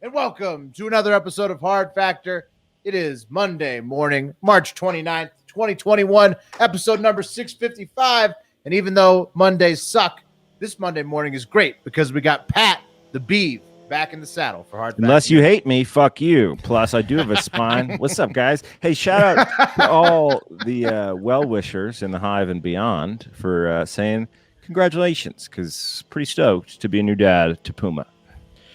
and welcome to another episode of Hard Factor. It is Monday morning, March 29th, 2021, episode number 655. And even though Mondays suck, this Monday morning is great because we got Pat, the Beave, back in the saddle for Hard Factor. Unless you hate me, fuck you. Plus, I do have a spine. What's up, guys? Hey, shout out to all the well-wishers in the Hive and beyond for saying congratulations, because pretty stoked to be a new dad to Puma.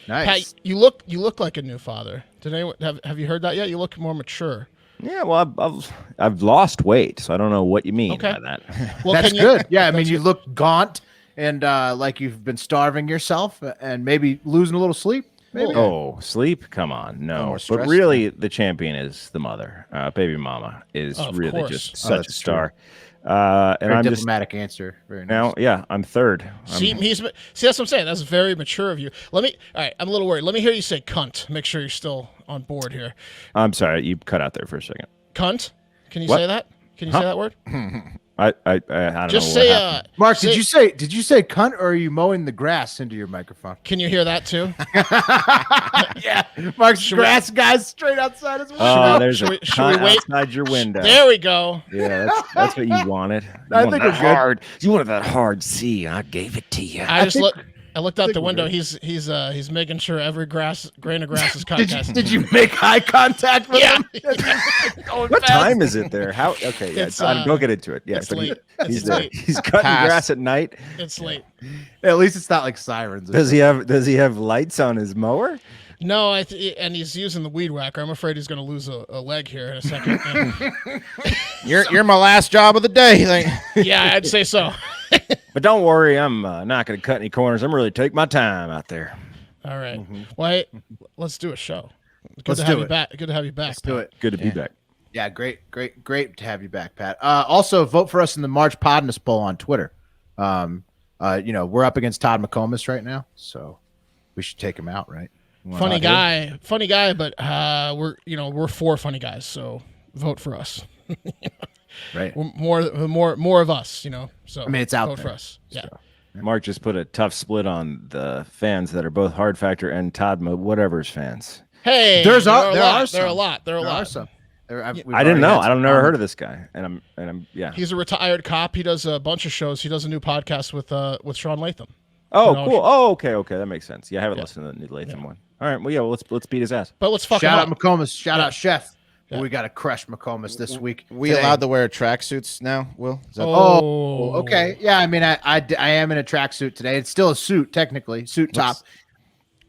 Nice. Pat, you look like a new father. Did anyone have you heard that yet? You look more mature. Yeah, well, I've lost weight, so I don't know what you mean by that. Well, that's good. Yeah, I mean, you look gaunt and like you've been starving yourself and maybe losing a little sleep. Maybe. Oh, sleep? Come on, no. But really, the champion is the mother. Baby mama is really just such a star. And very I'm diplomatic answer. Very nice. Now, yeah, I'm third. See, that's what I'm saying. That's very mature of you. All right, I'm a little worried. Let me hear you say cunt. Make sure you're still on board here. I'm sorry, you cut out there for a second. Cunt? Can you say that? Can you say that word? I don't just know. Say, Mark, did you say cunt, or are you mowing the grass into your microphone? Can you hear that too? Yeah, Mark's grass guy's straight outside his window. Oh, there's a cunt outside your window. There we go. Yeah, that's what you wanted. I think it's hard. You wanted that hard C, and I gave it to you. I looked out the window. He's making sure every grain of grass is cut. Did you make eye contact with him? What time is it there? How? Okay, yeah, go get into it. Yeah, it's late. He's cutting grass at night. It's late. At least it's not like sirens. Does he have lights on his mower? No, and he's using the weed whacker. I'm afraid he's going to lose a leg here in a second. You're my last job of the day. Yeah, I'd say so. But don't worry, I'm not going to cut any corners. I'm really take my time out there. All right. Well, let's do a show. Good to have you back. Let's do it. Good to be back. Yeah, great to have you back, Pat. Also, vote for us in the March Podness poll on Twitter. We're up against Todd McComas right now, so we should take him out, right? Funny guy, but we're four funny guys, so vote for us. Right. More of us, So I mean, it's out vote there for us. Yeah. So. Mark just put a tough split on the fans that are both Hard Factor and Todd whatever's fans. Hey, there are a lot. Some. I didn't know. I've never heard of this guy, and I'm yeah. He's a retired cop. He does a bunch of shows. He does a new podcast with Sean Latham. Oh, cool. Oh, okay. That makes sense. Yeah, I haven't listened to the new Latham one. All right. Well, yeah. Let's beat his ass. But let's fuck him up. Shout out McComas. Shout out Chef. Yeah. We got to crush McComas this week. We allowed to wear tracksuits now, Will? Okay. Yeah, I mean, I am in a tracksuit today. It's still a suit, technically. Suit top.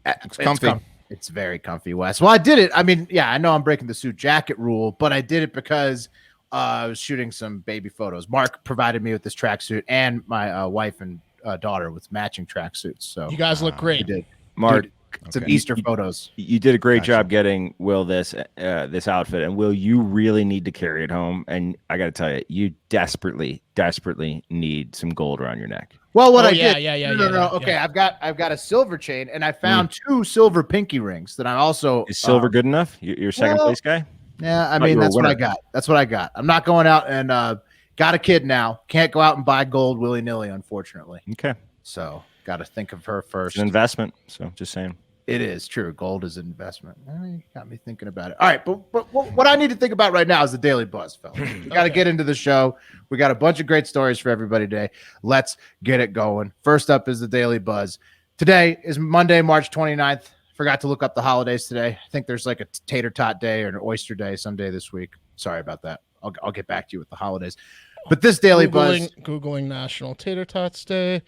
It's comfy. It's very comfy, Wes. Well, I did it. I mean, yeah, I know I'm breaking the suit jacket rule, but I did it because I was shooting some baby photos. Mark provided me with this tracksuit, and my wife and daughter with matching tracksuits. So you guys look great. You did. Mark. Some Easter photos. You did a great job getting Will this outfit, and Will, you really need to carry it home. And I got to tell you, you desperately need some gold around your neck. Well, what I did? No. Okay, I've got a silver chain, and I found 2 silver pinky rings that I also. Is silver good enough? You're second place guy. Yeah, I mean that's what I got. That's what I got. I'm not going out and got a kid now. Can't go out and buy gold willy nilly, unfortunately. Okay, so. Got to think of her first. It's an investment, so just saying. It is true. Gold is an investment. You got me thinking about it. All right, but what I need to think about right now is the Daily Buzz, fellas. We got to get into the show. We got a bunch of great stories for everybody today. Let's get it going. First up is the Daily Buzz. Today is Monday, March 29th. Forgot to look up the holidays today. I think there's like a tater tot day or an oyster day someday this week. Sorry about that. I'll get back to you with the holidays. But this Daily Buzz. Googling National Tater Tots Day.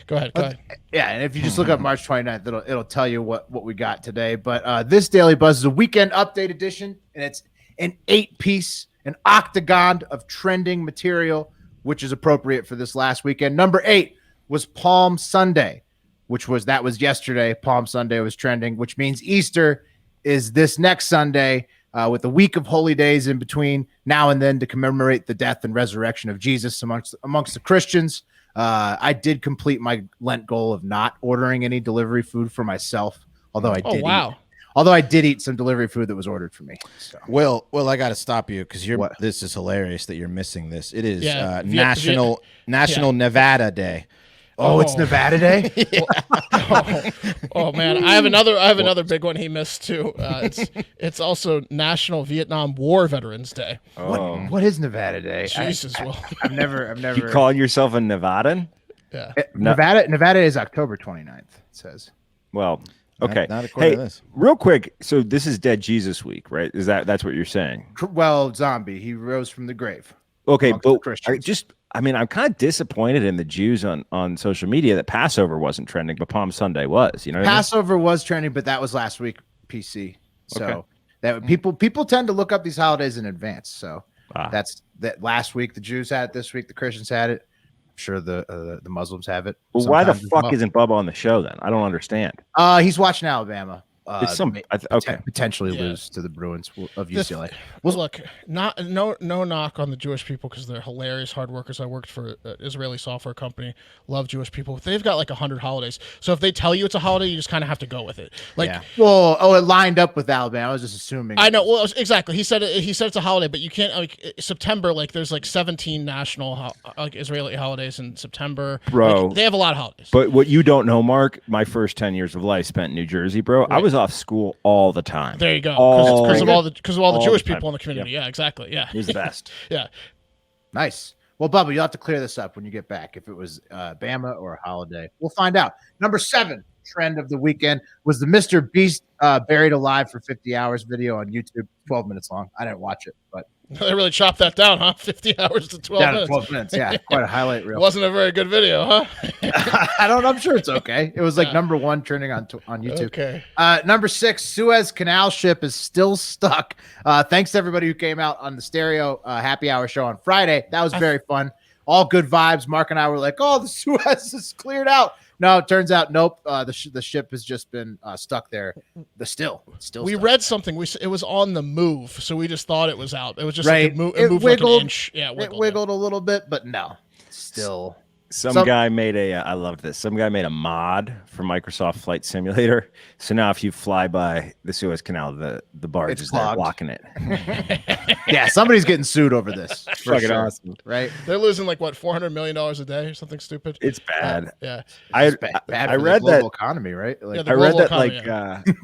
Go ahead. Yeah, and if you just look up March 29th, it'll tell you what we got today. But this Daily Buzz is a weekend update edition, and it's an 8-piece, an octagon of trending material, which is appropriate for this last weekend. Number 8 was Palm Sunday, which was yesterday. Palm Sunday was trending, which means Easter is this next Sunday. With a week of holy days in between now and then to commemorate the death and resurrection of Jesus amongst the Christians. I did complete my Lent goal of not ordering any delivery food for myself, although I did eat some delivery food that was ordered for me. So. Will, I got to stop you because this is hilarious that you're missing this. It is National Nevada Day. Oh, it's Nevada Day. Oh man, I have another big one he missed too. It's also National Vietnam War Veterans Day. Oh, What is Nevada Day? Jesus, well, I've never. you call yourself a Nevadan? yeah. Nevada is October 29th. It says. Well, okay. Not according Hey, to this. real quick. So this is Dead Jesus Week, right? That's what you're saying? Well, zombie. He rose from the grave. Okay, Amongst the but Christians. I'm kind of disappointed in the Jews on social media that Passover wasn't trending, but Palm Sunday was. You know, what I mean? Passover was trending, but that was last week. PC. So Okay. that people tend to look up these holidays in advance. So Ah. that's that. Last week the Jews had it. This week the Christians had it. I'm sure the Muslims have it. Well, why the sometimes as fuck well. isn't Bubba on the show then? I don't understand. He's watching Alabama. It's some okay. Potentially Yeah. lose to the Bruins of This- UCLA. Well, look, no knock on the Jewish people because they're hilarious, hard workers. I worked for an Israeli software company. Love Jewish people. They've got like 100 holidays. So if they tell you it's a holiday, you just kind of have to go with it. Like, Yeah. Well, it lined up with Alabama. I was just assuming. I know. Well, exactly. He said it's a holiday, but you can't like September. Like, there's like 17 national like Israeli holidays in September. Bro. Like, they have a lot of holidays. But what you don't know, Mark, my first 10 years of life spent in New Jersey, bro. I Right. was off school all the time. There you go. All- Because of all the all the Jewish time. people in the community. Yeah, exactly. Yeah. It was the best. Yeah. Nice. Well, Bubba, you'll have to clear this up when you get back. If it was Bama or a holiday, we'll find out. Number 7 trend of the weekend was the Mr. Beast buried alive for 50 hours video on YouTube, 12 minutes long. I didn't watch it, but They really chopped that down, huh? 50 hours to 12 down to minutes. 12 minutes. Yeah, quite a highlight reel. Wasn't a very good video, huh? I'm sure it's okay. It was like Yeah. number 1 trending on YouTube. Okay. Number 6, Suez Canal ship is still stuck. Thanks to everybody who came out on the stereo happy hour show on Friday. That was very fun. All good vibes. Mark and I were like, "Oh, the Suez is cleared out." No, it turns out, nope. The ship has just been stuck there. Still. We stuck. read something. It was on the move, so we just thought it was out. It was just Right. like it It moved wiggled. like an inch. Yeah, It wiggled a little bit, but no, still. Some guy made I loved this. Some guy made a mod for Microsoft Flight Simulator. So now if you fly by the Suez Canal, the barge It's is there clogged. blocking it. Yeah, somebody's getting sued over this. For Fucking sure, awesome. right? They're losing like what $400 million a day or something stupid. It's bad. Yeah. I It's bad I for the read global that economy, right? Like, Yeah, the I read global that economy,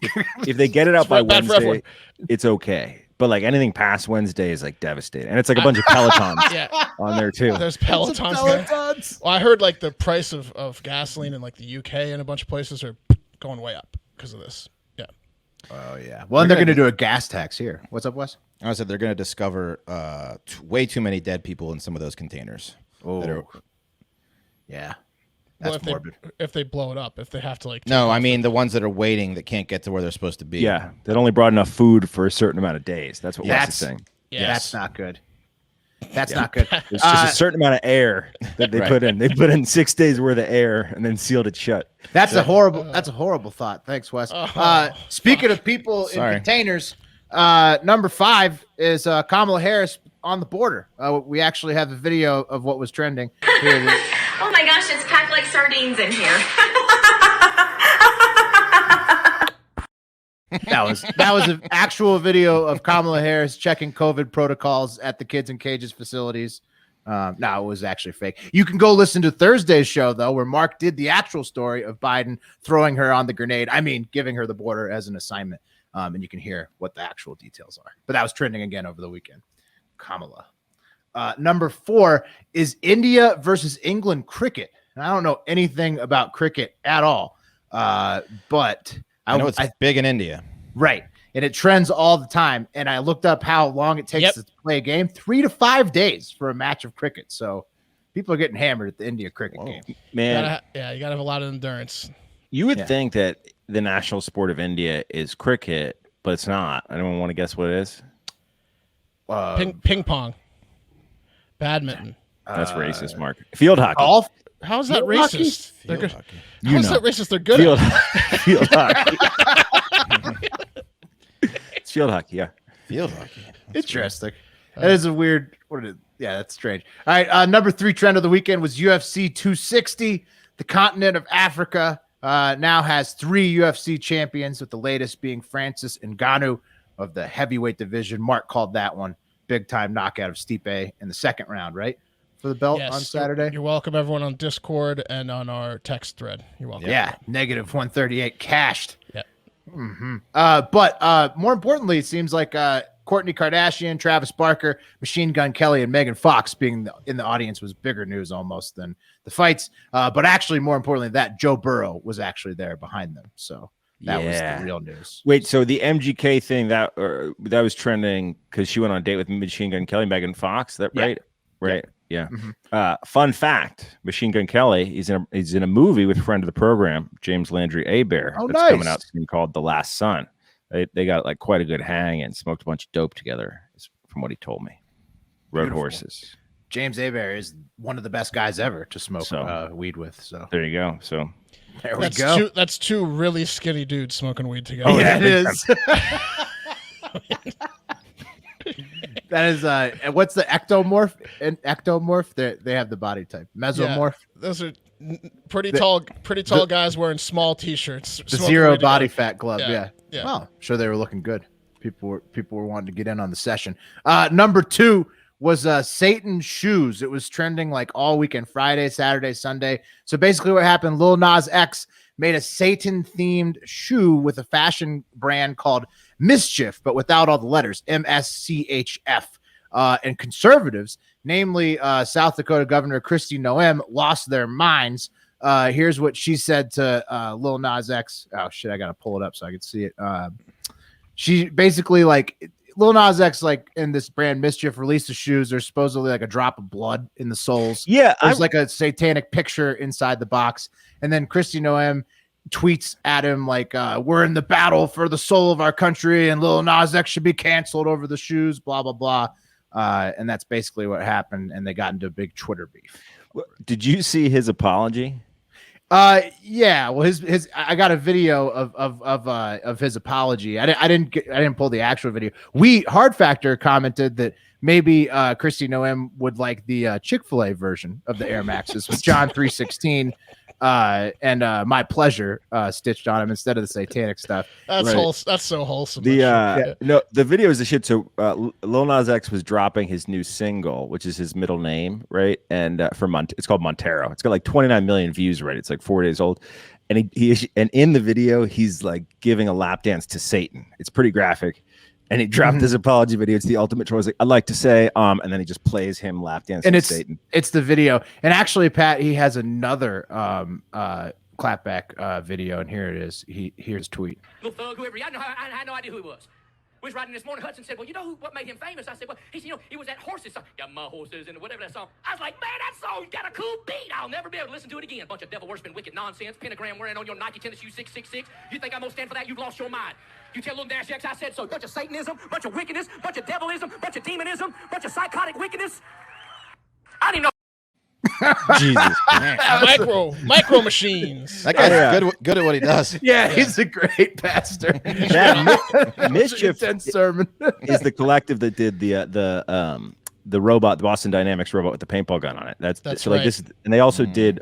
if they get it out It's by bad for everyone. Wednesday, it's okay. But like anything past Wednesday is like devastating. And it's like a bunch of Pelotons Yeah. on there too. There's Pelotons. Pelotons there. Pelotons. Well, I heard like the price of gasoline in like the UK and a bunch of places are going way up because of this. Yeah. Oh yeah. Well, and they're going to do a gas tax here. What's up, Wes? I said they're going to discover way too many dead people in some of those containers. that are- Yeah. Well, That's morbid. if they blow it up, if they have to like. No, I mean the ones that are waiting that can't get to where they're supposed to be. Yeah. They'd only brought enough food for a certain amount of days. That's what Wes is That's- saying. Yes. That's not good. That's not good. It's just a certain amount of air that they Right. put in. They put in 6 days worth of air and then sealed it shut. That's a horrible thought. Thanks, Wes. Speaking of people in Sorry. containers, number 5 is Kamala Harris on the border. We actually have a video of what was trending. Here it is. Oh my gosh, it's packed like sardines in here. That was an actual video of Kamala Harris checking COVID protocols at the Kids in Cages facilities. No, it was actually fake. You can go listen to Thursday's show though, where Mark did the actual story of Biden throwing her on the grenade. I mean, giving her the border as an assignment. And you can hear what the actual details are. But that was trending again over the weekend. Kamala. Number 4 is India versus England cricket. And I don't know anything about cricket at all. But I know it's big in India. right. And it trends all the time. And I looked up how long it takes to play a game, 3 to 5 days for a match of cricket. So people are getting hammered at the India cricket game. Man, you gotta have a lot of endurance. you would think that the national sport of India is cricket, but it's not. Anyone want to guess what it is? Ping pong, badminton. That's racist, Mark. Field hockey. Golf. How's that Field hockey? racist? They're good. hockey. How's that racist? They're good. Field, At it. field hockey. It's field hockey, yeah. Field hockey. Interesting. That is a weird. Yeah, that's strange. All right. Number 3 trend of the weekend was UFC 260. The continent of Africa now has 3 UFC champions, with the latest being Francis Ngannou of the heavyweight division. Mark called that one big time knockout of Stipe in the second round, right? for the belt Yes, on Saturday. You're welcome, everyone on Discord and on our text thread. You're welcome. Yeah, negative 138 cashed. Yeah. But more importantly, it seems like Kourtney Kardashian, Travis Barker, Machine Gun Kelly, and Megan Fox being in the audience was bigger news almost than the fights. But actually, more importantly, that Joe Burrow was actually there behind them. So that was the real news. Wait, so the MGK thing that was trending because she went on a date with Machine Gun Kelly, Megan Fox. That right? Right. Yeah. Fun fact: Machine Gun Kelly is in a movie with friend of the program, James Landry Abear. Oh, that's nice. coming out soon called The Last Son. They got like quite a good hang and smoked a bunch of dope together, from what he told me. Rode horses. James Abear is one of the best guys ever to smoke weed with. So there you go. So there we go. That's two really skinny dudes smoking weed together. Oh, yeah, it is. That is what's the ectomorph? And ectomorph, they have the body type. Mesomorph. Yeah, those are pretty tall guys wearing small t-shirts. The zero body fat club. Yeah. Yeah. Well, sure they were looking good. People were wanting to get in on the session. Number 2 was Satan shoes. It was trending like all weekend, Friday, Saturday, Sunday. So basically what happened, Lil Nas X made a Satan themed shoe with a fashion brand called Mischief, but without all the letters, MSCHF. And conservatives, namely South Dakota Governor Kristi Noem, lost their minds. Here's what she said to Lil Nas X. Oh shit, I gotta pull it up so I can see it. She basically Lil Nas X, in this brand Mischief, released the shoes. There's supposedly like a drop of blood in the soles. Yeah, there's like a satanic picture inside the box. And then Kristi Noem tweets at him we're in the battle for the soul of our country and Lil Nas X should be canceled over the shoes, blah, blah, blah. And that's basically what happened. And they got into a big Twitter beef. Did you see his apology? Yeah. Well, his I got a video of his apology. I didn't pull the actual video. Hard Factor commented that maybe Kristi Noem would like the Chick-fil-A version of the Air Maxes with John 3:16 and my pleasure stitched on him instead of the satanic stuff. That's so wholesome. No, the video is the shit. So Lil Nas X was dropping his new single, which is his middle name, right? And it's called Montero. It's got like 29 million views already. It's like 4 days old. And and in the video, he's like giving a lap dance to Satan. It's pretty graphic. And he dropped his apology video. It's the ultimate choice. I'd like to say, and then he just plays him lap dancing to Satan. It's the video. And actually, Pat, he has another clapback video, and here it is. Here's tweet. Little thug, whoever. I had no idea who he was. We was riding this morning. Hudson said, "Well, you know what made him famous?" I said, "Well, he said, it was that horses song. Got my horses and whatever that song." I was like, "Man, that song's got a cool beat. I'll never be able to listen to it again. Bunch of devil worshiping, wicked nonsense. Pentagram wearing on your Nike tennis shoes 666. You think I'm gonna stand for that? You've lost your mind. You tell Lil Nas X I said so. Bunch of Satanism, bunch of wickedness, bunch of devilism, bunch of demonism, bunch of psychotic wickedness. I didn't know." Jesus, man. micro machines. That guy's good at what he does. Yeah, he's a great pastor. Mischief sermon is the collective that did the robot, the Boston Dynamics robot with the paintball gun on it. That's so right. like this, and they also did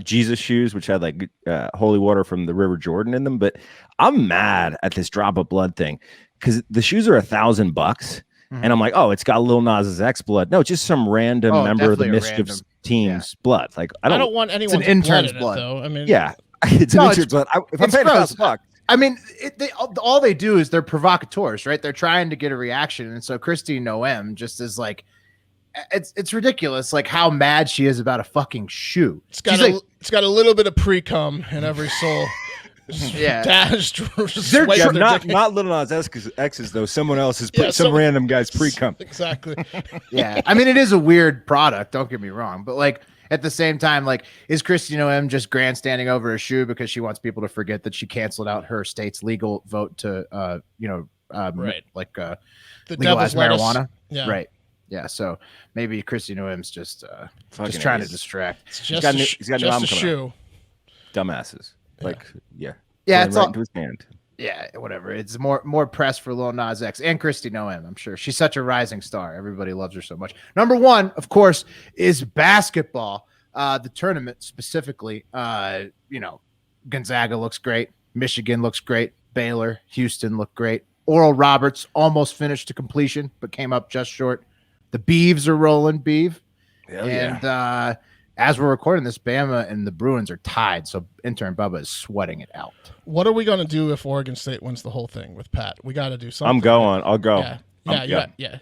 Jesus shoes, which had like holy water from the River Jordan in them. But I'm mad at this drop of blood thing because the shoes are $1,000, and I'm like, oh, it's got Lil Nas X blood. No, just some random member of the Mischief team's blood. Like I don't want anyone's intern's blood, though. I mean, yeah, it's an intern's blood. If I'm paying $1,000. I mean, all they do is they're provocateurs, right? They're trying to get a reaction, and so Kristi Noem just is like, it's ridiculous, like how mad she is about a fucking shoe. It's got a little bit of pre-cum in every soul. Yeah, they're not Lil Nas X's though. Someone else has put some random guy's pre-cum. Exactly. Yeah, I mean, it is a weird product. Don't get me wrong, but like. At the same time, like, is Kristi Noem just grandstanding over a shoe because she wants people to forget that she canceled out her state's legal vote to, right, like the legalize marijuana? Yeah, right. Yeah, so maybe Kristi Noem's just trying to distract. He's got a new album coming out. Dumbasses, yeah, it's right into his hand. Yeah, whatever. It's more press for Lil Nas X and Kristi Noem, I'm sure. She's such a rising star. Everybody loves her so much. Number 1, of course, is basketball. The tournament specifically. Gonzaga looks great. Michigan looks great. Baylor, Houston look great. Oral Roberts almost finished to completion, but came up just short. The Beeves are rolling, Beave. Hell yeah. And as we're recording this, Bama and the Bruins are tied, so intern Bubba is sweating it out. What are we going to do if Oregon State wins the whole thing with Pat? We got to do something. I'm going. I'll go. Yeah.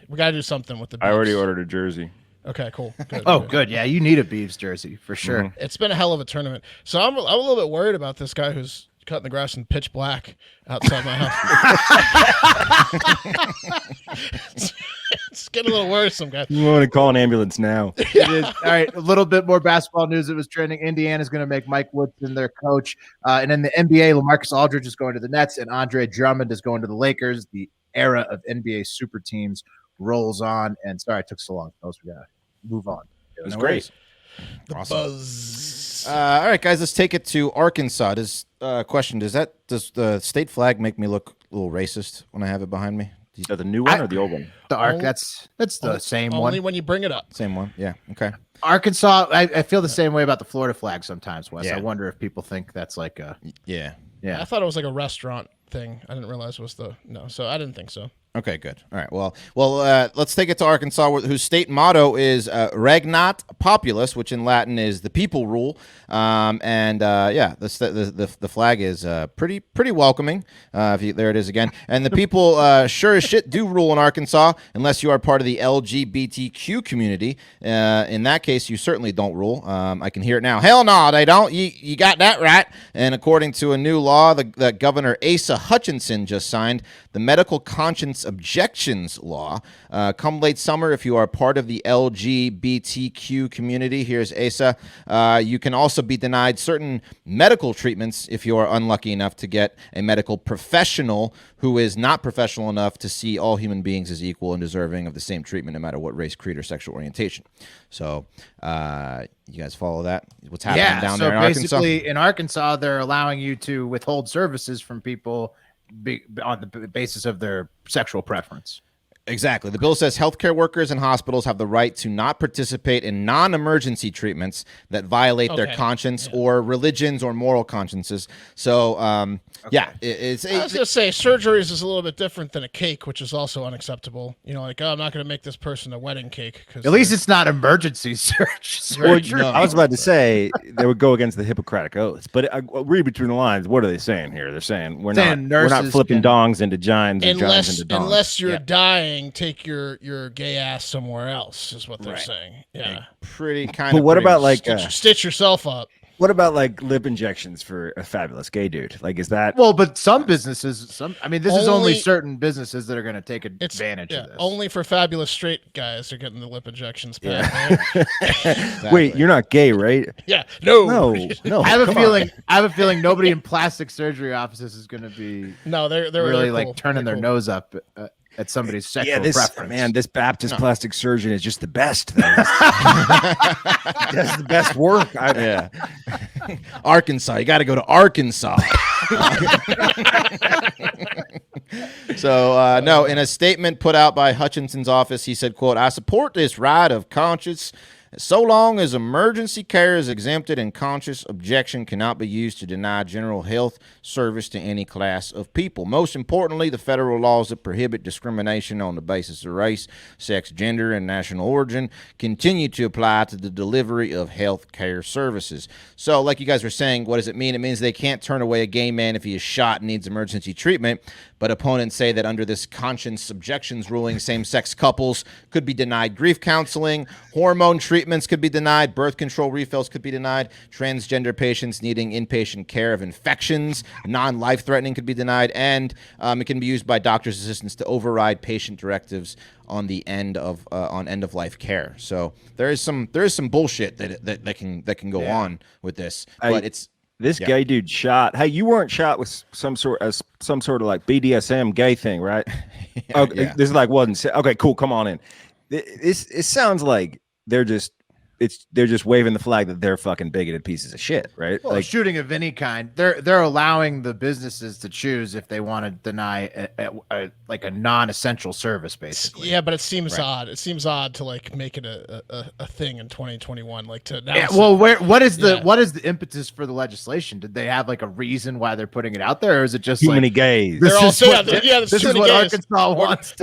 We got to do something with the Beavs. I already ordered a jersey. Okay, cool. Good, Good. Yeah, you need a Beavs jersey for sure. It's been a hell of a tournament. So I'm a little bit worried about this guy who's cutting the grass in pitch black outside my house. It's getting a little worrisome, guys. You want to call an ambulance now? It is. All right, a little bit more basketball news that was trending. Indiana's going to make Mike Woodson their coach. And in the NBA, LaMarcus Aldridge is going to the Nets, and Andre Drummond is going to the Lakers. The era of NBA super teams rolls on. And sorry it took so long, folks. We got to move on. It was great. The Awesome. buzz. All right, guys, let's take it to Arkansas. Does the state flag make me look a little racist when I have it behind me? Is that the new one or the old one? The Ark, Only- that's the same Only one. when you bring it up. Same one. Yeah. Okay. Arkansas, I feel the same way about the Florida flag sometimes, Wes. Yeah. I wonder if people think that's like a Yeah. I thought it was like a restaurant thing. I didn't realize it was so I didn't think so. Okay, good. All right. Well, let's take it to Arkansas, whose state motto is "Regnat Populus," which in Latin is "the people rule." The flag is pretty welcoming. There it is again. And the people sure as shit do rule in Arkansas, unless you are part of the LGBTQ community. In that case, you certainly don't rule. I can hear it now. Hell no, they don't. You got that right. And according to a new law that Governor Asa Hutchinson just signed, the medical conscience objections law. Come late summer, if you are part of the LGBTQ community, here's Asa, you can also be denied certain medical treatments if you are unlucky enough to get a medical professional who is not professional enough to see all human beings as equal and deserving of the same treatment, no matter what race, creed, or sexual orientation. So, you guys follow that? What's happening down there in Arkansas? Basically, in Arkansas, they're allowing you to withhold services from people on the basis of their sexual preference. Exactly. The bill says healthcare workers and hospitals have the right to not participate in non-emergency treatments that violate their conscience or religions or moral consciences. So, I was going to say surgeries is a little bit different than a cake, which is also unacceptable. You know, like, I'm not going to make this person a wedding cake. At least it's not emergency surgery. I was about to say they would go against the Hippocratic oaths, but read between the lines. What are they saying here? They're saying we're not flipping dongs into gines or gines into dongs. Unless you're dying, take your gay ass somewhere else, is what they're saying. Yeah. Pretty kind but of. what about like stitch yourself up? What about like lip injections for a fabulous gay dude? Like, is that but some businesses, is only certain businesses that are going to take advantage of this. Only for fabulous straight guys are getting the lip injections. Yeah. Wait, you're not gay, right? Yeah. No. I have a feeling nobody in plastic surgery offices is going to be they're really cool. like turning their nose up at somebody's sexual preference. Man, this Baptist plastic surgeon is just the best, though. He does the best work. Arkansas. You got to go to Arkansas. So, no, in a statement put out by Hutchinson's office, he said, quote, "I support this right of conscience so long as emergency care is exempted and conscious objection cannot be used to deny general health service to any class of people. Most importantly, the federal laws that prohibit discrimination on the basis of race, sex, gender, and national origin continue to apply to the delivery of health care services." So, like you guys were saying, what does it mean? It means they can't turn away a gay man if he is shot and needs emergency treatment. But opponents say that under this conscience objections ruling, same-sex couples could be denied grief counseling, hormone treatments could be denied, birth control refills could be denied, transgender patients needing inpatient care of infections, non-life-threatening could be denied, and it can be used by doctors' assistants to override patient directives on the end of life care. So there is some bullshit that can go on with this, but it's. This gay dude shot. Hey, you weren't shot with some sort of like BDSM gay thing, right? This is like wasn't okay. Cool, come on in. It sounds like they're just waving the flag that they're fucking bigoted pieces of shit, right? Well, like shooting of any kind, they're allowing the businesses to choose if they want to deny a non-essential service, basically. Yeah, but it seems odd. It seems odd to like make it a thing in 2021, like to. What is the impetus for the legislation? Did they have like a reason why they're putting it out there, or is it just too many gays? They're all saying, this is what Arkansas wants.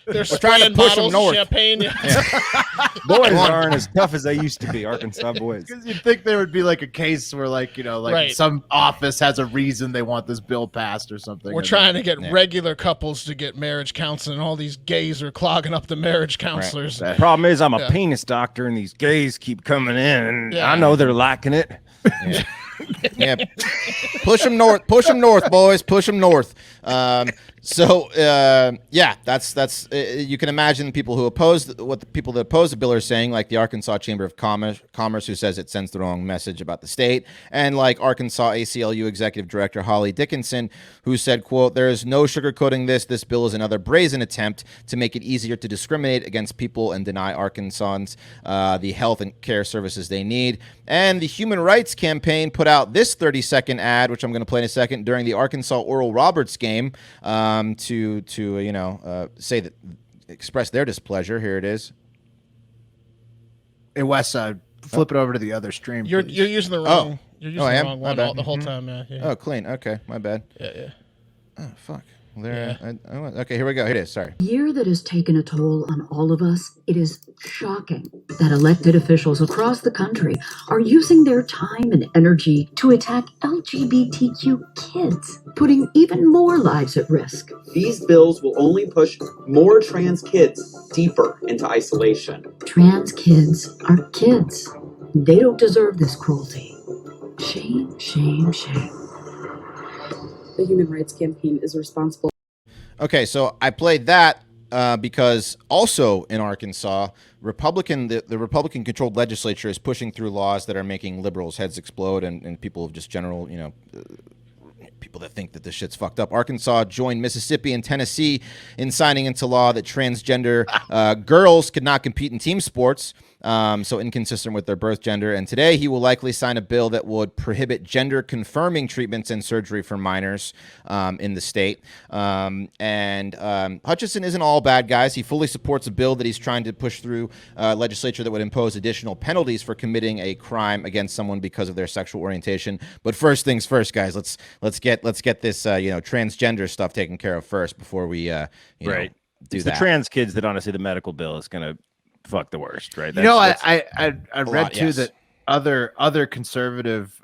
They're trying to spraying push 'em bottles of north. champagne. Boys aren't as tough as they used to be, Arkansas boys. Because you'd think there would be like a case where, like, Right. some office has a reason they want this bill passed or something. We're trying to get regular couples to get marriage counseling. All these gays are clogging up the marriage counselors. Right. Problem is, I'm a penis doctor, and these gays keep coming in, and Yeah. I know they're lacking it. Yeah. Push them north, boys. Push them north. That's you can imagine people who oppose the people that oppose the bill are saying, like the Arkansas Chamber of Commerce, who says it sends the wrong message about the state, and like Arkansas ACLU Executive Director Holly Dickinson, who said, quote, "There is no sugarcoating this. This bill is another brazen attempt to make it easier to discriminate against people and deny Arkansans the health and care services they need." And the Human Rights Campaign put out this 30-second ad, which I'm going to play in a second, during the Arkansas Oral Roberts game, to say that, express their displeasure. Here it is. Hey, Wes, flip it over to the other stream. You're please. using the wrong. You're using I the am? wrong My one bad. the whole time. Yeah. Oh, clean. Okay, my bad. Yeah. Oh, fuck. Okay, here we go. Here it is. Sorry. Year that has taken a toll on all of us, it is shocking that elected officials across the country are using their time and energy to attack LGBTQ kids, putting even more lives at risk. These bills will only push more trans kids deeper into isolation. Trans kids are kids. They don't deserve this cruelty. Shame, shame, shame. The Human Rights Campaign is responsible. Okay, so I played that because also in Arkansas, the Republican-controlled legislature is pushing through laws that are making liberals' heads explode and people of just general, people that think that this shit's fucked up. Arkansas joined Mississippi and Tennessee in signing into law that transgender girls could not compete in team sports, so inconsistent with their birth gender. And today he will likely sign a bill that would prohibit gender-confirming treatments and surgery for minors in the state. Hutchinson isn't all bad guys. He fully supports a bill that he's trying to push through legislature that would impose additional penalties for committing a crime against someone because of their sexual orientation. But first things first, guys. Let's get this transgender stuff taken care of first before we do It's that. the trans kids that honestly the medical bill is going to fuck the worst, right? I read lot, too yes. that other conservative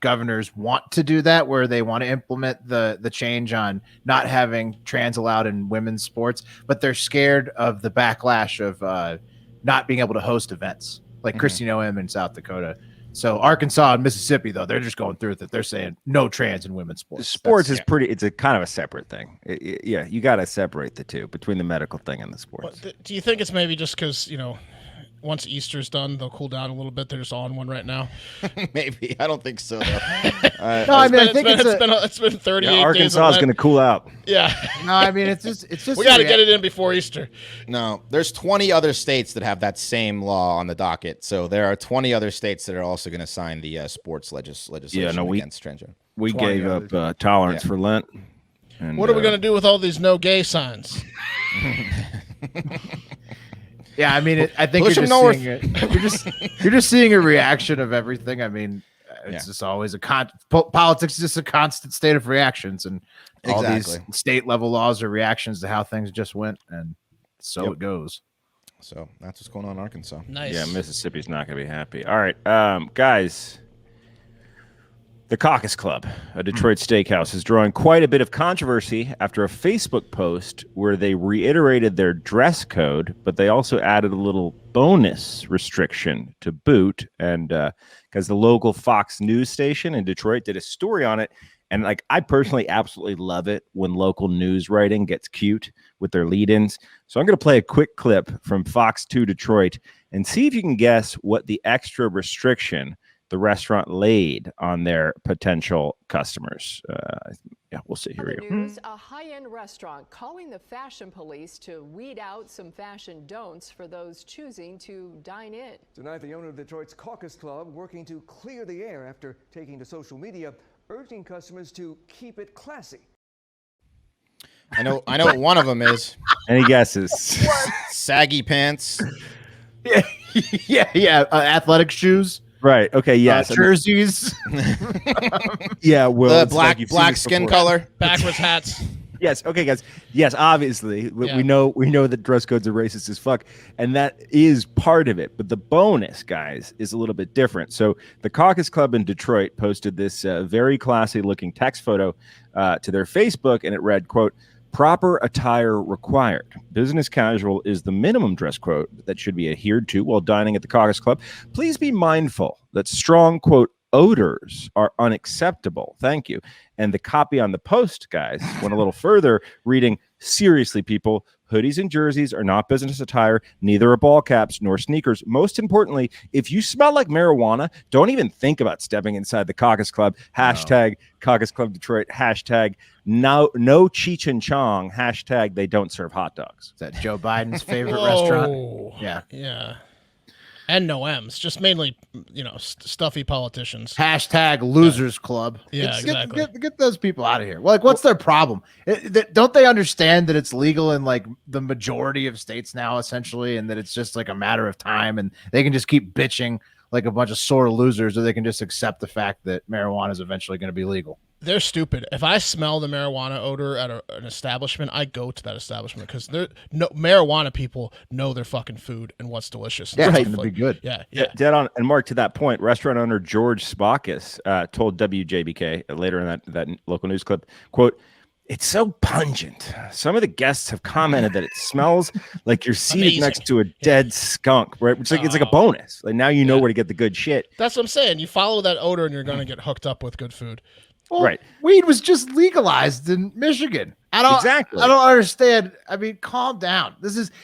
governors want to do that, where they want to implement the change on not having trans allowed in women's sports, but they're scared of the backlash of not being able to host events like Christine O.M. in South Dakota. So Arkansas and Mississippi, though, they're just going through it. They're saying no trans in women's sports. Sports is pretty. It's a kind of a separate thing. Yeah, you got to separate the two between the medical thing and the sports. Do you think it's maybe just because once Easter's done, they'll cool down a little bit? They're just on one right now. Maybe. I don't think so, though. No, I mean, it's been 38 days. Arkansas is going to cool out. Yeah. No, I mean, it's just we got to get it in before Easter. No, there's 20 other states that have that same law on the docket. So there are 20 other states that are also going to sign the sports legislation against transgender. We gave up tolerance for Lent. And, what are we going to do with all these no gay signs? Yeah, I mean, I think you're just seeing a reaction of everything. I mean, it's just always politics is just a constant state of reactions, and all these state level laws are reactions to how things just went, and so it goes. So that's what's going on in Arkansas. Nice. Yeah, Mississippi's not going to be happy. All right, guys. The Caucus Club, a Detroit steakhouse, is drawing quite a bit of controversy after a Facebook post where they reiterated their dress code, but they also added a little bonus restriction to boot. And because the local Fox News station in Detroit did a story on it. And I personally absolutely love it when local news writing gets cute with their lead-ins. So I'm going to play a quick clip from Fox 2 Detroit and see if you can guess what the extra restriction the restaurant laid on their potential customers. We'll see. Here we go. News, a high-end restaurant calling the fashion police to weed out some fashion don'ts for those choosing to dine in. Tonight, the owner of Detroit's Caucus Club working to clear the air after taking to social media, urging customers to keep it classy. I know what one of them is. Any guesses? Saggy pants. Yeah. Athletic shoes. Right. Okay. Yes. Jerseys. Yeah. Well, the black skin color. Backwards hats. Yes. Okay, guys. Yes, obviously we know that dress codes are racist as fuck, and that is part of it. But the bonus, guys, is a little bit different. So the Caucus Club in Detroit posted this very classy looking text photo to their Facebook, and it read, "Quote: Proper attire required. Business casual is the minimum dress code that should be adhered to while dining at the Caucus Club. Please be mindful that strong, quote, odors are unacceptable. Thank you." And the copy on the post, guys, went a little further, reading, "Seriously, people, hoodies and jerseys are not business attire, neither are ball caps nor sneakers. Most importantly, if you smell like marijuana, don't even think about stepping inside the Caucus Club. Hashtag Caucus Club Detroit. Hashtag no Cheech and Chong. Hashtag they don't serve hot dogs." Is that Joe Biden's favorite restaurant? Yeah. And no M's, just mainly, stuffy politicians. Hashtag losers club. Yeah, exactly. Get those people out of here. Like, what's their problem? Don't they understand that it's legal in like the majority of states now, essentially, and that it's just like a matter of time, and they can just keep bitching like a bunch of sore losers, or they can just accept the fact that marijuana is eventually going to be legal? They're stupid. If I smell the marijuana odor at an establishment, I go to that establishment because marijuana people know their fucking food and what's delicious. Yeah, it's going to be good. Yeah. Dead on. And Mark, to that point, restaurant owner George Spakis told WJBK later in that local news clip, quote, "It's so pungent. Some of the guests have commented that it smells like you're seated next to a dead skunk, right? It's like a bonus. Like now you know where to get the good shit." That's what I'm saying. You follow that odor and you're going to get hooked up with good food. Well, right. Weed was just legalized in Michigan. I don't understand. I mean, calm down.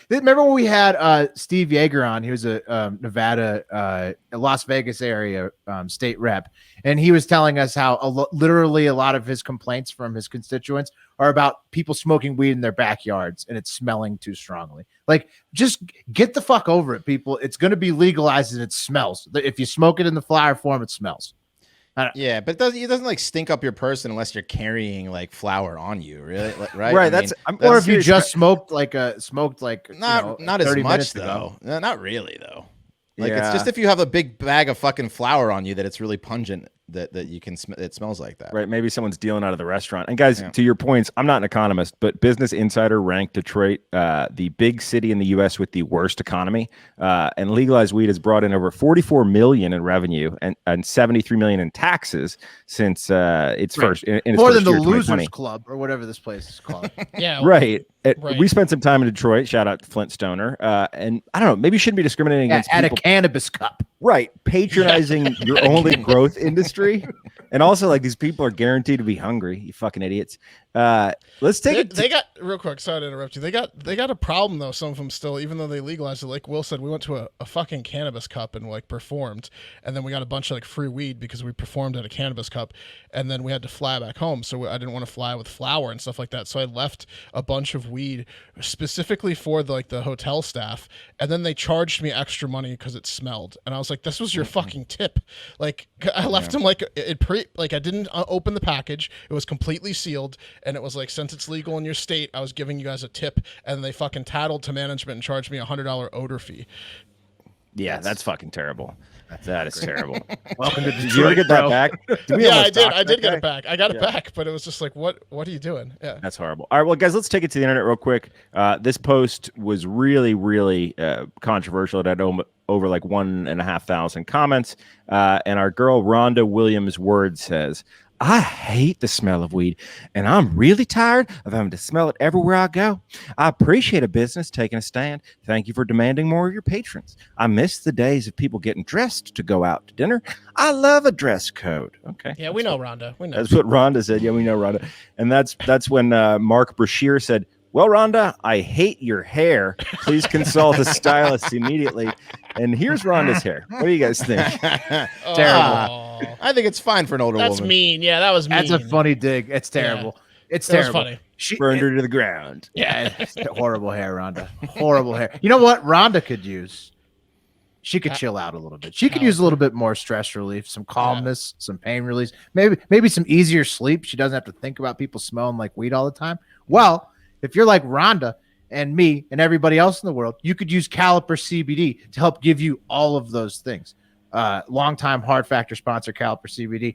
Remember when we had Steve Yeager on? He was a Nevada, Las Vegas area state rep, and he was telling us how literally a lot of his complaints from his constituents are about people smoking weed in their backyards and it's smelling too strongly. Like, just get the fuck over it, people. It's going to be legalized and it smells. If you smoke it in the flower form, it smells. Yeah, but it doesn't like stink up your person unless you're carrying like flour on you, really, right? Right. Or if you just smoked like not as much though. No, not really though. Like it's just if you have a big bag of fucking flour on you that it's really pungent that you can it smells like that. Right. Maybe someone's dealing out of the restaurant. And guys, to your points, I'm not an economist, but Business Insider ranked Detroit the big city in the U.S. with the worst economy. And legalized weed has brought in over $44 million in revenue and $73 million in taxes since its first. In its more first than year, the Losers Club or whatever this place is called. Yeah. Right. We spent some time in Detroit. Shout out to Flint Stoner. And I don't know, maybe you shouldn't be discriminating against at people. A cannabis cup. Right. Patronizing your only growth industry. And also, like, these people are guaranteed to be hungry. You fucking idiots. Let's take it. They got real quick. Sorry to interrupt you. They got a problem though. Some of them still, even though they legalized it. Like Will said, we went to a fucking cannabis cup and like performed, and then we got a bunch of like free weed because we performed at a cannabis cup, and then we had to fly back home. So I didn't want to fly with flour and stuff like that. So I left a bunch of weed specifically for the hotel staff, and then they charged me extra money because it smelled. And I was like, "This was your fucking tip." Like I left them like I didn't open the package. It was completely sealed. And it was like, since it's legal in your state, I was giving you guys a tip, and they fucking tattled to management and charged me a $100 odor fee. Yeah, that's fucking terrible. That is terrible. Welcome to Detroit. Did you ever get that back? I did. I did get it back. I got it back, but it was just like, what are you doing? Yeah, that's horrible. All right, well, guys, let's take it to the internet real quick. This post was really, really controversial. It had over like 1,500 comments. And our girl Rhonda Williams Word says, "I hate the smell of weed, and I'm really tired of having to smell it everywhere I go. I appreciate a business taking a stand. Thank you for demanding more of your patrons. I miss the days of people getting dressed to go out to dinner. I love a dress code." Okay. Yeah, we know Rhonda. We know. That's what Rhonda said. Yeah, we know Rhonda. And that's when Mark Brashear said, "Well, Rhonda, I hate your hair. Please consult a stylist immediately." And here's Rhonda's hair. What do you guys think? Terrible. I think it's fine for an older woman. That's mean. Yeah, that was mean. That's a funny dig. It's terrible. Yeah. It's terrible. Funny. She burned her to the ground. Yeah, horrible hair, Rhonda. Horrible hair. You know what Rhonda could use? She could chill out a little bit. She could use a little bit more stress relief, some calmness, some pain release, maybe some easier sleep. She doesn't have to think about people smelling like weed all the time. Well, if you're like Rhonda and me and everybody else in the world, you could use Caliper CBD to help give you all of those things. longtime Hard Factor sponsor, Caliper CBD.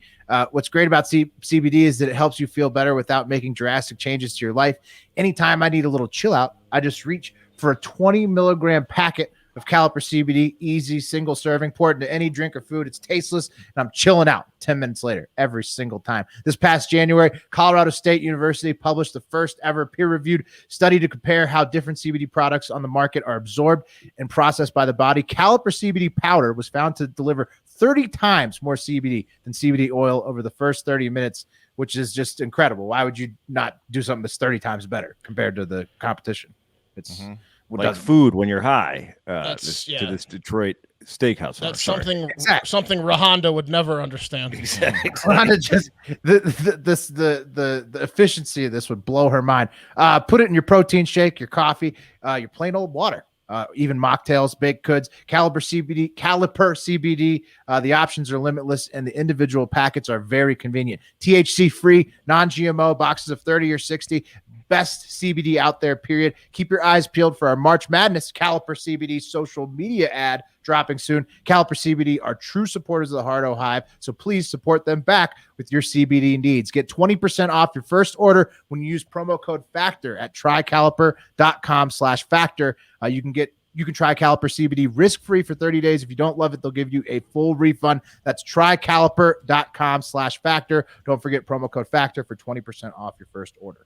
What's great about CBD is that it helps you feel better without making drastic changes to your life. Anytime I need a little chill out, I just reach for a 20 milligram packet of Caliper CBD, easy, single serving, pour it into any drink or food. It's tasteless, and I'm chilling out 10 minutes later every single time. This past January, Colorado State University published the first ever peer-reviewed study to compare how different CBD products on the market are absorbed and processed by the body. Caliper CBD powder was found to deliver 30 times more CBD than CBD oil over the first 30 minutes, which is just incredible. Why would you not do something that's 30 times better compared to the competition? It's like food when you're high. To Yeah. this Detroit steakhouse. That's something Rahonda would never understand. Exactly. Rahonda just the efficiency of this would blow her mind. Put it in your protein shake, your coffee, your plain old water. Even mocktails, baked goods, Caliper CBD. The options are limitless, and the individual packets are very convenient. THC free, non-GMO, boxes of 30 or 60. Best CBD out there, period. Keep your eyes peeled for our March Madness Caliper CBD social media ad dropping soon. Caliper CBD are true supporters of the Hardo Hive, so please support them back with your CBD needs. Get 20% off your first order when you use promo code FACTOR at trycaliper.com/factor. You can try Caliper CBD risk-free for 30 days. If you don't love it, they'll give you a full refund. That's trycaliper.com/factor. Don't forget promo code FACTOR for 20% off your first order.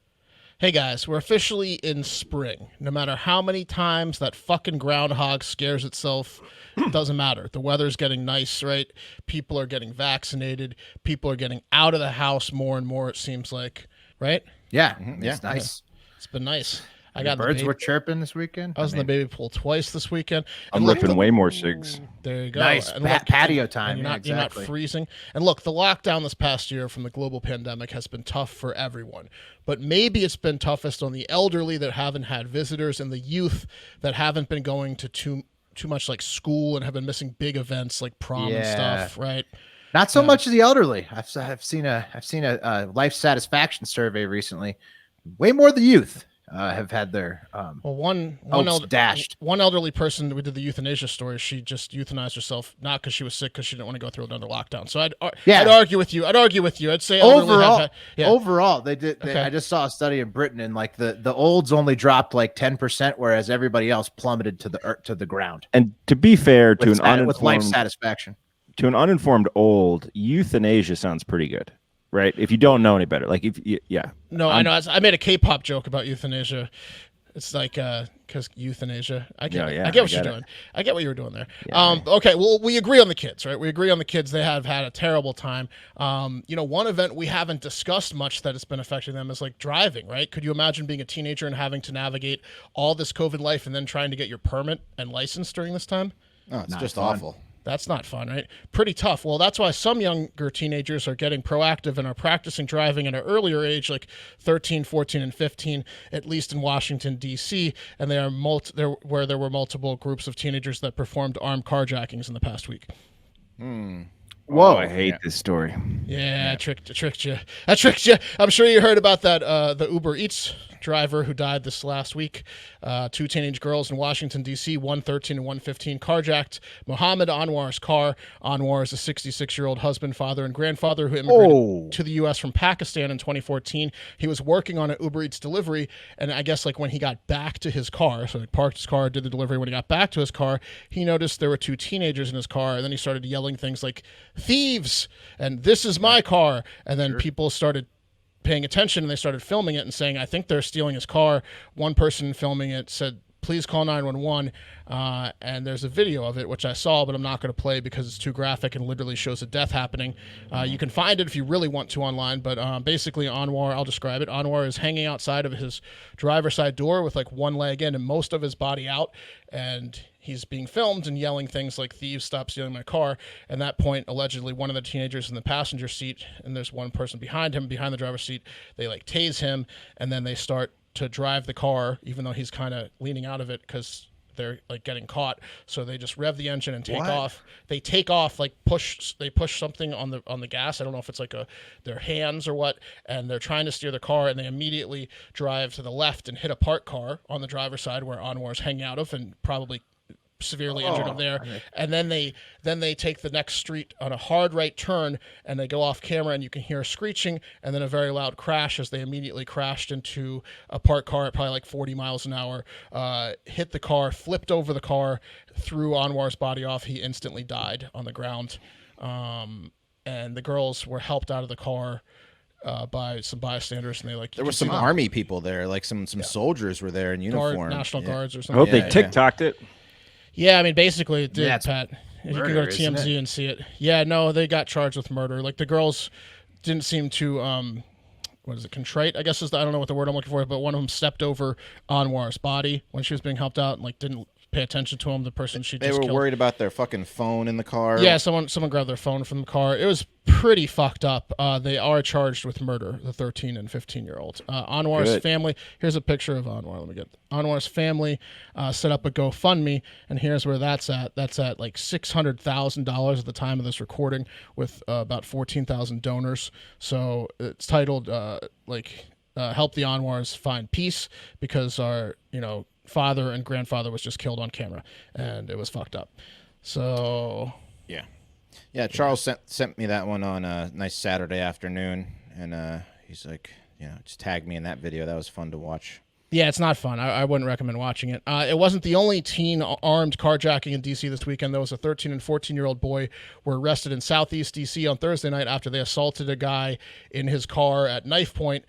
Hey guys, we're officially in spring. No matter how many times that fucking groundhog scares itself, it doesn't matter. The weather's getting nice, right? People are getting vaccinated. People are getting out of the house more and more, it seems like, right? Yeah, it's nice. It's been nice. The birds were chirping this weekend. I was in the baby pool twice this weekend. I'm ripping way more cigs. There you go. Nice patio time. You're not freezing. And look, the lockdown this past year from the global pandemic has been tough for everyone. But maybe it's been toughest on the elderly that haven't had visitors and the youth that haven't been going to too much like school and have been missing big events like prom and stuff, right? Not so much of the elderly. I've seen a life satisfaction survey recently. Way more the youth. Have had their one elderly person, we did the euthanasia story, she just euthanized herself not because she was sick, because she didn't want to go through another lockdown. So I'd argue with you. I'd say overall they did. I just saw a study in Britain, and like the olds only dropped like 10%, whereas everybody else plummeted to the ground. And to be fair, with life satisfaction, to an uninformed old, euthanasia sounds pretty good. Right, if you don't know any better, like I know. I made a K-pop joke about euthanasia. It's like because euthanasia. I get what you're doing. I get what you were doing there. Yeah, okay, well, we agree on the kids, right? We agree on the kids. They have had a terrible time. One event we haven't discussed much that has been affecting them is like driving, right? Could you imagine being a teenager and having to navigate all this COVID life and then trying to get your permit and license during this time? Oh, it's just awful. That's not fun, right? Pretty tough. Well, that's why some younger teenagers are getting proactive and are practicing driving at an earlier age, like 13, 14, and 15, at least in Washington, D.C., and they are where there were multiple groups of teenagers that performed armed carjackings in the past week. Whoa, I hate this story. Yeah, I tricked you. I'm sure you heard about that, the Uber Eats driver who died this last week. 2 teenage girls in Washington, D.C., one 13 and one 15, carjacked Mohommad Anwar's car. Anwar is a 66-year-old husband, father, and grandfather who immigrated to the U.S. from Pakistan in 2014. He was working on an Uber Eats delivery, and I guess like when he got back to his car, so he parked his car, did the delivery. When he got back to his car, he noticed there were 2 teenagers in his car, and then he started yelling things like, "Thieves!" and "This is my car!" And then people started paying attention, and they started filming it and saying, "I think they're stealing his car." One person filming it said, "Please call 911." And there's a video of it, which I saw, but I'm not going to play because it's too graphic and literally shows a death happening. You can find it if you really want to online, but basically Anwar, I'll describe it. Anwar is hanging outside of his driver's side door with like one leg in and most of his body out, and he's being filmed and yelling things like, "Thieves, stop stealing my car." At that point, allegedly, one of the teenagers in the passenger seat, and there's one person behind him, behind the driver's seat, they like tase him, and then they start to drive the car, even though he's kind of leaning out of it because they're like getting caught. So they just rev the engine and take off. They take off, like they push something on the gas. I don't know if it's like their hands or what, and they're trying to steer the car, and they immediately drive to the left and hit a parked car on the driver's side where Anwar's hanging out of, and probably severely injured him there. And then they take the next street on a hard right turn, and they go off camera, and you can hear screeching and then a very loud crash as they immediately crashed into a parked car at probably like 40 miles an hour, hit the car, flipped over the car, threw Anwar's body off. He instantly died on the ground. And the girls were helped out of the car by some bystanders, and there were some army people there, like some soldiers were there in uniform, National Guards or I something. hope they TikToked it. Yeah, I mean, basically it did, Yeah, Pat. You murder, can go to TMZ and see it. Yeah, no, they got charged with murder. Like, the girls didn't seem to, contrite, I guess I don't know what the word I'm looking for, but one of them stepped over Anwar's body when she was being helped out and, like, didn't pay attention to him, the person she They just were killed. worried about their fucking phone in the car. Yeah, someone grabbed their phone from the car. It was pretty fucked up. They are charged with murder, the 13 and 15-year-olds. Anwar's family, here's a picture of Anwar. Let me get Anwar's family set up a GoFundMe, and here's where that's at. That's at like $600,000 at the time of this recording, with about 14,000 donors. So it's titled Help the Anwars Find Peace, because our, father and grandfather was just killed on camera, and it was fucked up. So yeah, Charles sent me that one on a nice Saturday afternoon, and he's like, just tag me in that video. That was fun to watch. Yeah, it's not fun. I wouldn't recommend watching it. It wasn't the only teen armed carjacking in D.C. this weekend. There was a 13 and 14-year-old boy were arrested in Southeast D.C. on Thursday night after they assaulted a guy in his car at knife point.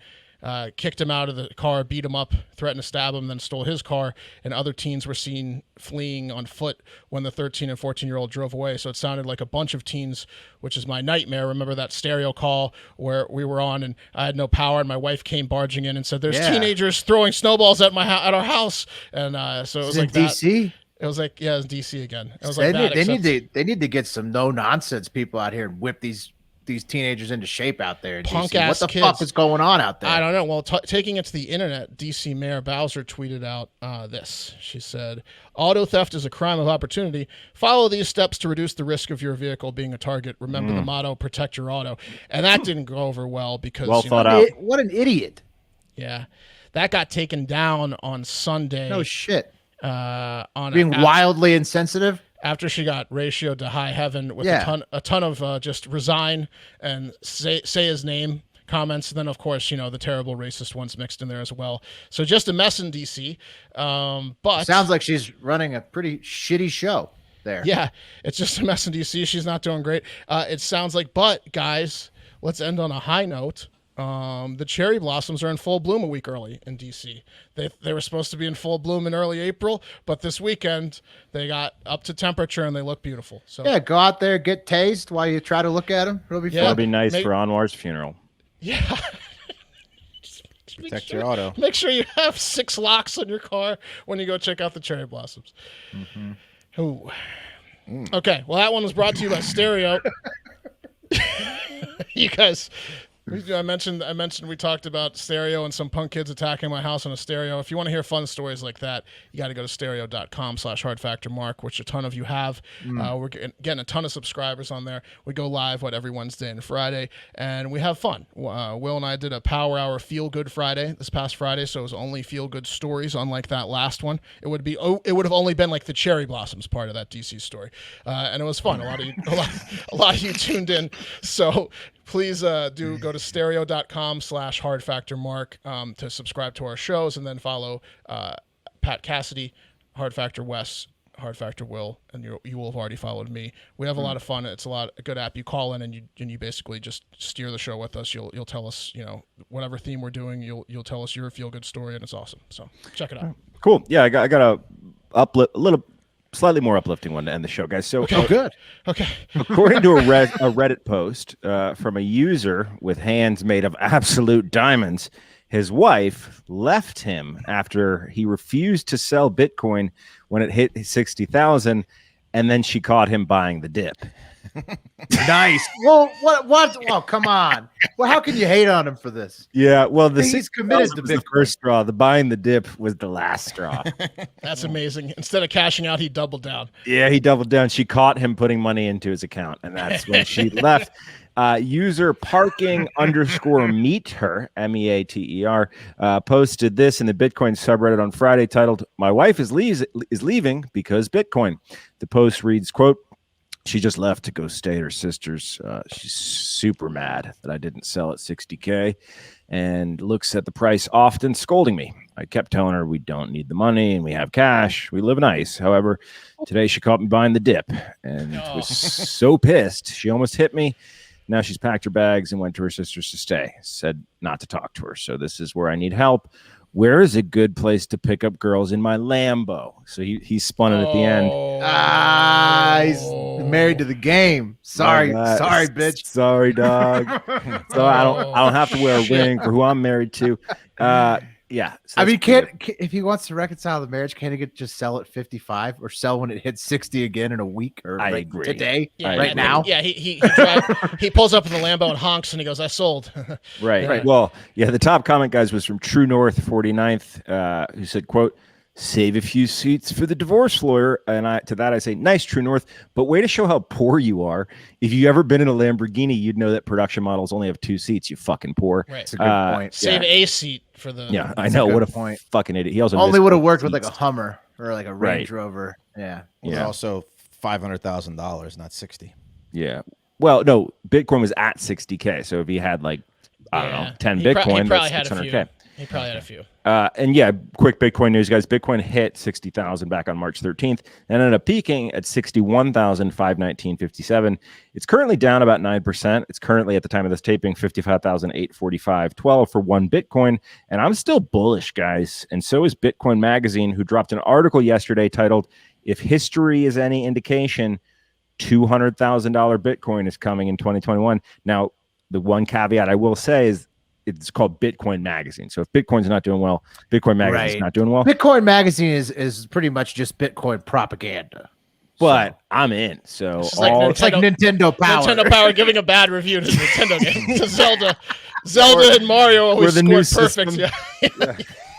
Kicked him out of the car, beat him up, threatened to stab him, then stole his car, and other teens were seen fleeing on foot when the 13 and 14-year-old drove away. So it sounded like a bunch of teens, which is my nightmare. Remember that stereo call where we were on and I had no power, and my wife came barging in and said, "There's teenagers throwing snowballs at at our house." And so it was like that. DC? It was like, yeah, it was DC again. It was like that. They need to get some no nonsense people out here and whip these teenagers into shape out there in Punk DC. ass What the kids. fuck is going on out there? I don't know. Well, taking it to the internet, DC Mayor Bowser tweeted out this. She said, "Auto theft is a crime of opportunity. Follow these steps to reduce the risk of your vehicle being a target. Remember the motto, protect your auto." And that didn't go over well because thought out. What an idiot. Yeah. That got taken down on Sunday. No shit. On being wildly insensitive. After she got ratioed to high heaven with a ton of just resign and say his name comments. And then, of course, the terrible racist ones mixed in there as well. So just a mess in D.C. But sounds like she's running a pretty shitty show there. Yeah, it's just a mess in D.C. She's not doing great. It sounds like, but guys, let's end on a high note. The cherry blossoms are in full bloom a week early in D.C. They were supposed to be in full bloom in early April, but this weekend they got up to temperature and they look beautiful. So yeah, go out there, get tased while you try to look at them. It'll be fun. That'll be nice for Anwar's funeral. Yeah. Protect your auto. Make sure you have 6 locks on your car when you go check out the cherry blossoms. Mm-hmm. Ooh. Okay, well, that one was brought to you by Stereo. You guys... I mentioned we talked about Stereo and some punk kids attacking my house on a stereo. If you want to hear fun stories like that, you got to go to stereo.com/hardfactormark, which a ton of you have. We're getting a ton of subscribers on there. We go live every Wednesday and Friday, and we have fun. Will and I did a Power Hour Feel Good Friday this past Friday, so it was only feel good stories, unlike that last one. It would have only been like the cherry blossoms part of that DC story, and it was fun. A lot of you tuned in, so. Please do go to stereo.com/hardfactormark to subscribe to our shows, and then follow Pat Cassidy, Hard Factor Wes, Hard Factor Will, and you will have already followed me. We have a lot of fun. It's a good app. You call in and you basically just steer the show with us. You'll tell us whatever theme we're doing. You'll tell us your feel good story, and it's awesome. So check it out. Cool. Yeah, I got a little. Slightly more uplifting one to end the show, guys. So, good. Okay. According to a Reddit post from a user with hands made of absolute diamonds, his wife left him after he refused to sell Bitcoin when it hit 60,000, and then she caught him buying the dip. Nice. Well, what? Oh, come on. Well, how can you hate on him for this? Yeah, well, He's committed to was the Bitcoin. first straw. The buying the dip was the last straw. That's amazing. Instead of cashing out, he doubled down. Yeah, he doubled down. She caught him putting money into his account, and that's when she left. User parking _ meet her, MEATER, posted this in the Bitcoin subreddit on Friday titled, "My wife is leaving because Bitcoin." The post reads, quote, "She just left to go stay at her sister's. She's super mad that I didn't sell at 60K and looks at the price often, scolding me. I kept telling her we don't need the money and we have cash. We live nice. However, today she caught me buying the dip and was so pissed. She almost hit me. Now she's packed her bags and went to her sister's to stay. Said not to talk to her. So this is where I need help. Where is a good place to pick up girls in my Lambo?" So he spun it at the end. He's married to the game. Sorry, bitch. Sorry, dog. So I don't have to wear a ring for who I'm married to. Yeah. So I mean, if he wants to reconcile the marriage, can't he just sell at 55 or sell when it hits 60 again in a week or I like agree. today, Yeah, now? Yeah, he pulls up in the Lambo and honks and he goes, "I sold." Right. Well, yeah, the top comment, guys, was from True North 49th, who said, quote, "Save a few seats for the divorce lawyer." And to that I say, nice, True North, but way to show how poor you are. If you ever been in a Lamborghini, you'd know that production models only have 2 seats, you fucking poor. Right. That's a good point. Save a seat for the... Yeah, I know. What a point. Fucking idiot. He also only would have worked with like a Hummer or like a Range Right. Rover. Yeah. It was also $500,000, not 60. Yeah. Well, no, Bitcoin was at 60K. So if he had like, I don't know, 10 Bitcoin, that's 600K. He probably had a few. And yeah, quick Bitcoin news, guys. Bitcoin hit 60,000 back on March 13th and ended up peaking at 61,519.57. It's currently down about 9%. It's currently, at the time of this taping, 55,845.12 for one Bitcoin. And I'm still bullish, guys. And so is Bitcoin Magazine, who dropped an article yesterday titled, "If History is Any Indication, $200,000 Bitcoin is coming in 2021. Now, the one caveat I will say is, it's called Bitcoin Magazine. So if Bitcoin's not doing well, Bitcoin Magazine is not doing well. Bitcoin Magazine is pretty much just Bitcoin propaganda. But I'm in. So it's like Nintendo Power. Nintendo Power giving a bad review to the Nintendo game. To Zelda and Mario always scored perfect. Yeah.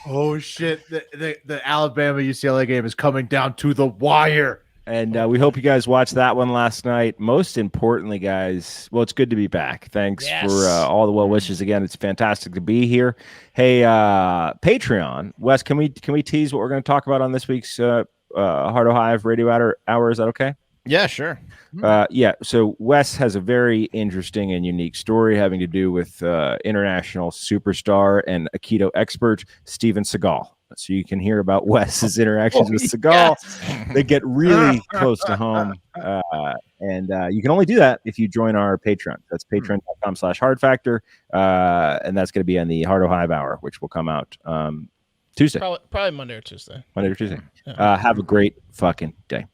Oh shit! The Alabama UCLA game is coming down to the wire. And we hope you guys watched that one last night. Most importantly, guys, well, it's good to be back. Thanks for all the well wishes again. It's fantastic to be here. Hey, Patreon, Wes, can we tease what we're going to talk about on this week's Heart of Hive Radio Hour? Is that okay? Yeah, sure. Yeah. So Wes has a very interesting and unique story having to do with international superstar and Aikido expert Steven Seagal. So you can hear about Wes's interactions with Seagal. Yes. They get really close to home. And you can only do that if you join our Patreon. That's patreon.com/hardfactor. And that's going to be on the Heart of Hive Hour, which will come out Tuesday. Probably Monday or Tuesday. Monday or Tuesday. Yeah. Have a great fucking day.